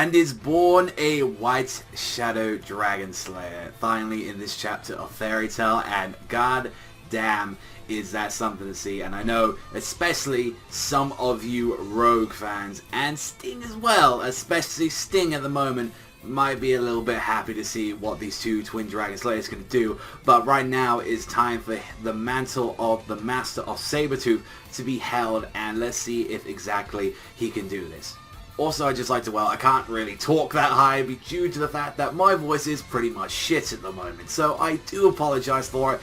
and is born a White Shadow Dragon Slayer, finally in this chapter of Fairy Tail, and god damn is that something to see. And I know especially some of you Rogue fans, and Sting as well, especially Sting at the moment, might be a little bit happy to see what these two Twin Dragon Slayers can do, but right now it's time for the mantle of the Master of Sabretooth to be held, and let's see if exactly he can do this. Also, I'd just like to, well, I can't really talk that high due to the fact that my voice is pretty much shit at the moment, so I do apologise for it.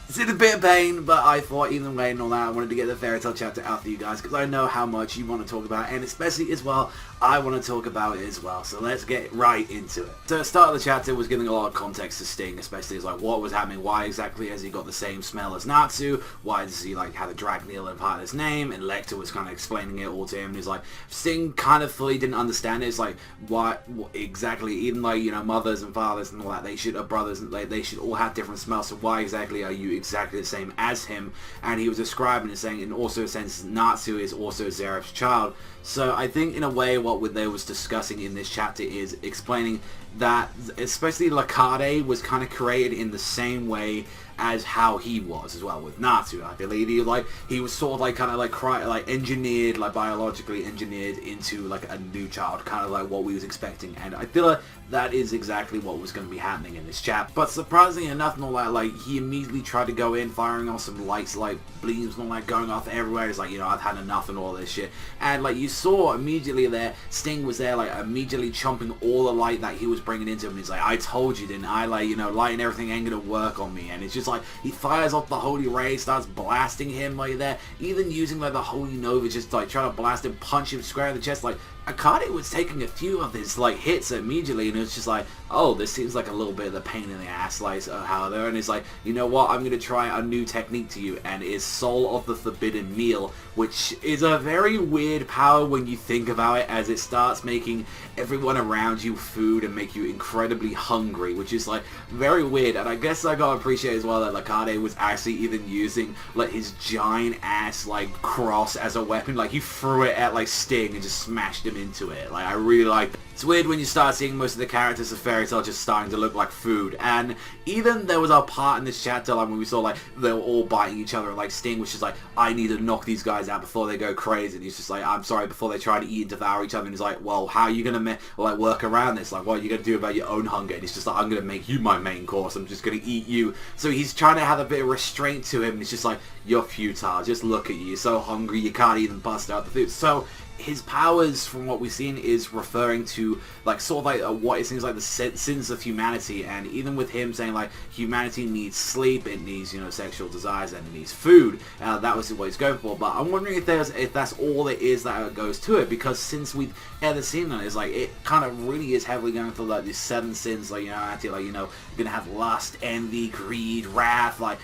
It's in a bit of pain, but I thought either way and all that, I wanted to get the Fairy Tail chapter out for you guys, because I know how much you want to talk about, and especially as well, I want to talk about it as well, so let's get right into it. So the start of the chapter was giving a lot of context to Sting, especially as like what was happening, why exactly has he got the same smell as Natsu, why does he like have a drag needle in part of his name, and Lecter was kind of explaining it all to him, and he's like, Sting kind of fully didn't understand it. It's like, what exactly, even like, you know, mothers and fathers and all that, they should, brothers, and they should all have different smells, so why exactly are you exactly the same as him? And he was describing it, saying in also a sense Natsu is also Zeref's child. So I think in a way what they was discussing in this chapter is explaining that especially Larcade was kind of created in the same way as how he was as well with Natsu. I believe he was sort of like kind of like engineered, like biologically engineered into like a new child, kind of like what we was expecting, and I feel like that is exactly what was going to be happening in this chapter. But surprisingly enough and all that, like he immediately tried to go in firing off some lights, like beams and all that going off everywhere. It's like, you know, I've had enough and all this shit, and like you saw immediately there, Sting was there like immediately chomping all the light that he was bringing into him. He's like, I told you, didn't I? Like, you know, light and everything ain't gonna work on me. And it's just like he fires off the Holy Ray, starts blasting him like there, even using like the Holy Nova, just like trying to blast him, punch him square in the chest. Like Akane was taking a few of his like hits immediately, and it's just like, oh, this seems like a little bit of the pain in the ass, like how there. And it's like, you know what, I'm gonna try a new technique to you, and it's Soul of the Forbidden Meal, which is a very weird power when you think about it, as it starts making everyone around you food and make you incredibly hungry, which is like very weird. And I guess I gotta appreciate as well that Larcade was actually even using like his giant ass like cross as a weapon. Like he threw it at like Sting and just smashed him into it. Like I really like that. It's weird when you start seeing most of the characters of Fairy Tail just starting to look like food. And even there was a part in this chapter like when we saw like they were all biting each other, and like Sting was just like, I need to knock these guys out before they go crazy. And he's just like, I'm sorry, before they try to eat and devour each other. And he's like, well, how are you gonna like work around this? Like, what are you gonna do about your own hunger? And he's just like, I'm gonna make you my main course. I'm just gonna eat you. So he's trying to have a bit of restraint to him. And it's just like, you're futile. Just look at you. You're so hungry you can't even bust out the food. So his powers, from what we've seen, is referring to like sort of like what it seems like the sins of humanity. And even with him saying like humanity needs sleep, it needs, you know, sexual desires, and it needs food, that was what he's going for. But I'm wondering if that's all there is that goes to it, because since we've ever seen that, it's like it kind of really is heavily going through like these 7 sins, like, you know, actually, like, you know, you're gonna have lust, envy, greed, wrath, like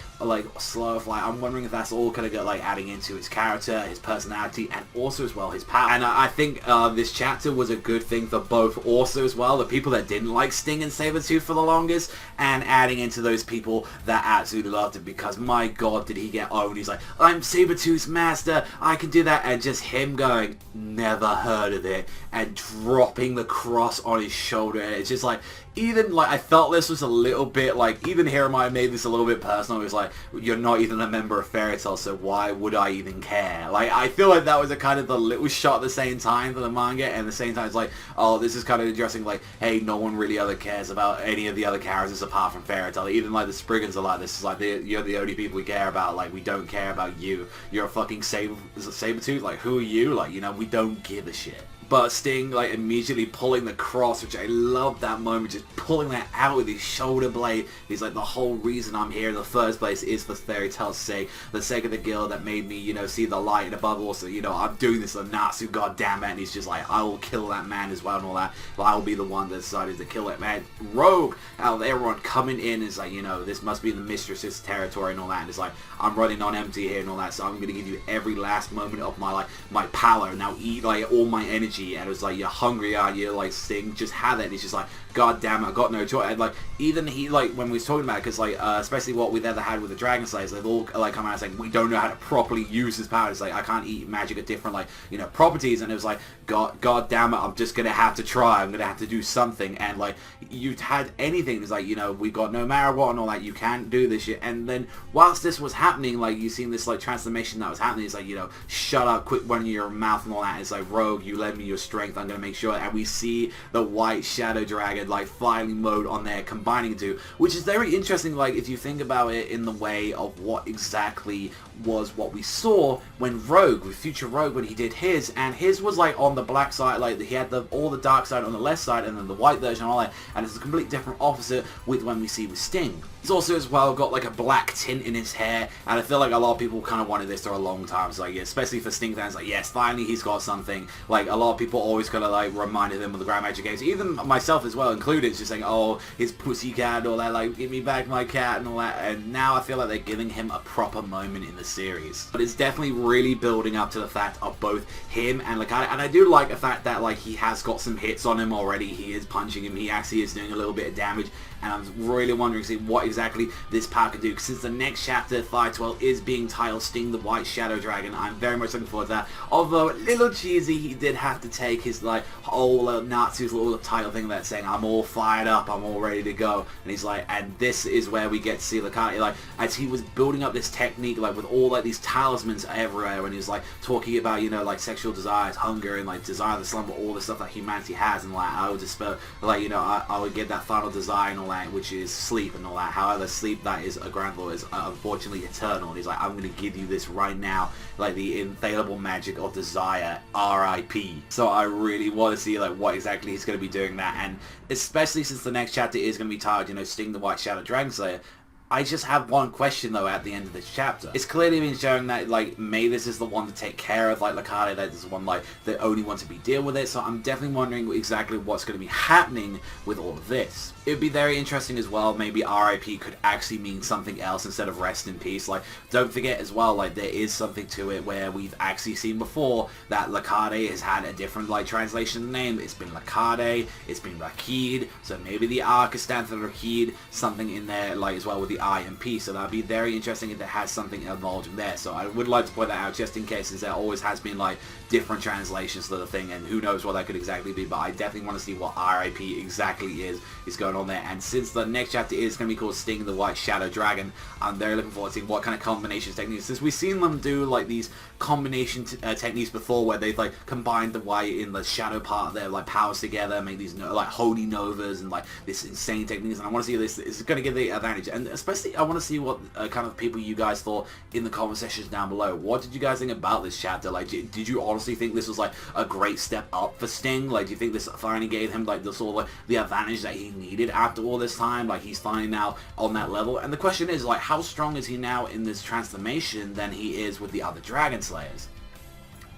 sloth. Like I'm wondering if that's all kind of got like adding into his character, his personality, and also as well his power. And I think this chapter was a good thing for both, also as well the people that didn't like Sting and Sabretooth for the longest, and adding into those people that absolutely loved him, because my god did he get owned. He's like, I'm Sabretooth's master, I can do that, and just him going, never heard of it, and dropping the cross on his shoulder. And it's just like, even like I felt this was a little bit like, even here I made this a little bit personal. It was like, you're not even a member of Fairy Tail, so why would I even care? Like I feel like that was a kind of the little shot at the same time for the manga, and at the same time it's like, oh, this is kind of addressing like, hey, no one really other cares about any of the other characters apart from Fairy Tail. Even like the Spriggans are like, this is like, you're the only people we care about. Like we don't care about you. You're a fucking Sabretooth. Like who are you? Like, you know, we don't give a shit. But Sting like immediately pulling the cross, which I love that moment, just pulling that out with his shoulder blade. He's like, the whole reason I'm here in the first place is for Fairy Tail's sake, the sake of the guild that made me, you know, see the light, and above also, you know, I'm doing this for Natsu, goddammit. And he's just like, I will kill that man as well and all that. But I will be the one that decided to kill it, man. Rogue out of everyone coming in is like, you know, this must be the mistress's territory and all that. And it's like, I'm running on empty here and all that, so I'm gonna give you every last moment of my power. Now eat like all my energy. And it was like, you're hungry, aren't you? Like Sting, just have it. And he's just like, God damn it, I got no choice. And like, even he, like, when we was talking about it, because like, especially what we've ever had with the Dragon Slayers, they've all like come out saying, we don't know how to properly use his powers. Like, I can't eat magic at different, like, you know, properties. And it was like, God damn it, I'm just gonna have to try. I'm gonna have to do something. And like, you've had anything. It's like, you know, we got no matter what and all that, you can't do this shit. And then whilst this was happening, like, you seen this like transformation that was happening. It's like, you know, shut up, quit running your mouth and all that. It's like, Rogue, you lend me your strength, I'm gonna make sure. And we see the White Shadow Dragon like fighting mode on there, combining two, which is very interesting. Like, if you think about it in the way of what exactly was what we saw when Rogue, with Future Rogue, when he did his, and his was like on the black side, like he had all the dark side on the left side, and then the white version and all that, and it's a complete different opposite with when we see with Sting. He's also as well got like a black tint in his hair, and I feel like a lot of people kind of wanted this for a long time. So like, yeah, especially for Sting fans, like, yes, finally he's got something. Like, a lot of people always kind of like reminded him of the Grand Magic games, even myself as well included, just saying, oh, his pussycat and all that, like, give me back my cat and all that. And now I feel like they're giving him a proper moment in the series. But it's definitely really building up to the fact of both him and Larcade, and I do like the fact that like he has got some hits on him already. He is punching him, he actually is doing a little bit of damage, and I'm really wondering to see what exactly this power can do, since the next chapter, 512, is being titled Sting the White Shadow Dragon. I'm very much looking forward to that. Although a little cheesy, he did have to take his like whole Natsu's little title thing that's saying, I'm all fired up, I'm all ready to go, and he's like, and this is where we get to see Larcade, like, as he was building up this technique, like with all like these talismans everywhere, and he was like talking about, you know, like sexual desires, hunger, and like desire to slumber, all the stuff that humanity has, and like I would just like, you know, I would get that final desire and all that, which is sleep and all that. However, sleep that is a grand law is unfortunately eternal, and he's like, I'm gonna give you this right now, like the infallible magic of desire, R.I.P. So I really want to see like what exactly he's going to be doing that, and especially since the next chapter is going to be titled, you know, Sting the White Shadow Dragon Slayer. I just have one question though at the end of this chapter. It's clearly been showing that like Mavis is the one to take care of like Larcade, that is the one like the only one to be deal with it, so I'm definitely wondering exactly what's going to be happening with all of this. It would be very interesting as well, maybe RIP could actually mean something else instead of rest in peace. Like, don't forget as well, like there is something to it where we've actually seen before that Larcade has had a different like translation name. It's been Larcade, it's been Rakid, so maybe the R could stand for Rakid, something in there like as well with the I and P, so that'd be very interesting if it has something involved in there. So I would like to point that out just in case, since there always has been like different translations to the thing, and who knows what that could exactly be, but I definitely want to see what RIP exactly is going on there. And since the next chapter is going to be called Sting the White Shadow Dragon, I'm very looking forward to seeing what kind of combinations techniques, since we've seen them do like these combination techniques before where they've like combined the white in the shadow part of their like powers together, make these like holy novas and like this insane techniques, and I want to see this is going to give the advantage. And especially I want to see what kind of people you guys thought in the comment sections down below. What did you guys think about this chapter? Like, did you honestly think this was like a great step up for Sting? Like, do you think this finally gave him like the sort of like the advantage that he needed after all this time? Like, he's finally now on that level, and the question is like, how strong is he now in this transformation than he is with the other Dragon Slayers?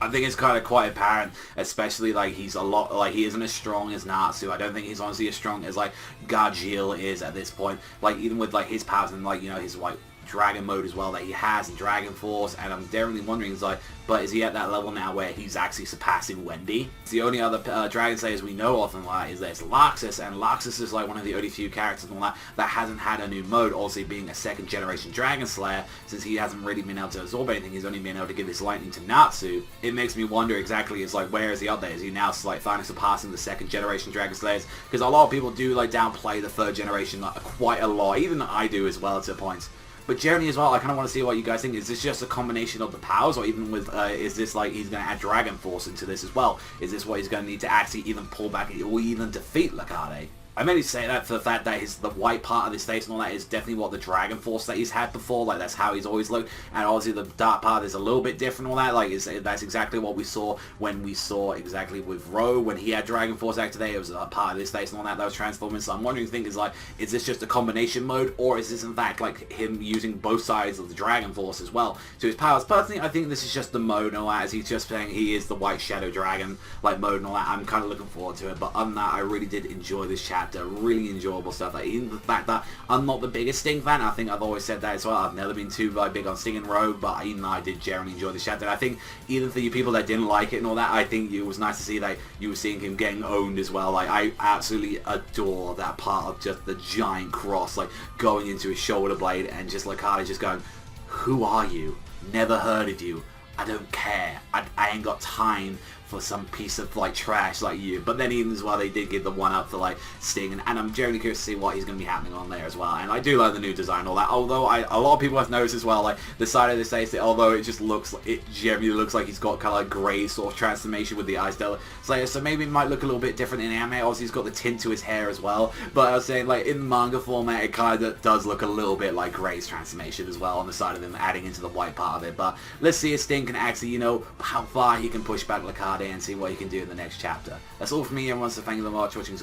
I think it's kind of quite apparent, especially like he's a lot, like he isn't as strong as Natsu. I don't think he's honestly as strong as like Gajil is at this point. Like, even with like his powers and like, you know, his like dragon mode as well that he has in Dragon Force, and I'm definitely wondering, is like, but is he at that level now where he's actually surpassing Wendy? It's the only other Dragon Slayers we know of, and like, is there's Laxus, and Laxus is like one of the only few characters and all that hasn't had a new mode, also being a second generation Dragon Slayer, since he hasn't really been able to absorb anything. He's only been able to give his lightning to Natsu. It makes me wonder exactly, is like, where is he up there? Is he now like finally surpassing the second generation Dragon Slayers? Because a lot of people do like downplay the third generation like, quite a lot, even I do as well to points. But Jeremy as well, I kind of want to see what you guys think. Is this just a combination of the powers, or even with, is this like he's going to add Dragon Force into this as well? Is this what he's going to need to actually even pull back or even defeat Larcade? I mainly say that for the fact that the white part of his face and all that is definitely what the Dragon Force that he's had before. Like, that's how he's always looked. And obviously the dark part is a little bit different, all that. Like, that's exactly what we saw when we saw exactly with Ro, when he had Dragon Force activated. It was a part of his face and all that was transforming. So I'm wondering, is like, is this just a combination mode, or is this in fact like him using both sides of the Dragon Force as well to his powers? Personally, I think this is just the mode and all that, as he's just saying he is the White Shadow Dragon like mode and all that. I'm kind of looking forward to it. But other than that, I really did enjoy this chapter. chapter. Really enjoyable stuff. Like, even the fact that I'm not the biggest Sting fan, I think I've always said that as well. I've never been too big on Sting and Rogue, but even I did generally enjoy this chapter. And I think even for you people that didn't like it and all that, I think it was nice to see that you were seeing him getting owned as well. Like, I absolutely adore that part of just the giant cross, like, going into his shoulder blade, and just Larcade just going, who are you? Never heard of you. I don't care. I ain't got time for some piece of like trash like you. But then even as well, they did give the one up for like Sting, and I'm generally curious to see what he's going to be happening on there as well. And I do like the new design and all that, although a lot of people have noticed as well, like the side of this face, although it just looks like, it generally looks like he's got kind of like grey sort of transformation with the eyes still. So maybe it might look a little bit different in anime. Obviously he's got the tint to his hair as well, but I was saying like in manga format it kind of does look a little bit like Grey's transformation as well on the side of him, adding into the white part of it. But let's see if Sting can actually, you know, how far he can push back Larcade and see what he can do in the next chapter. That's all from me, everyone, so thank you very much for watching.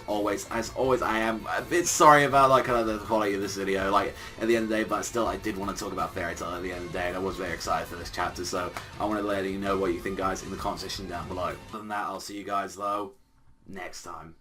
As always, I am a bit sorry about like kind of the quality of this video, like at the end of the day, but still I did want to talk about Fairy Tail at the end of the day, and I was very excited for this chapter, so I want to let you know what you think, guys, in the comment section down below. Other than that, I'll see you guys though next time.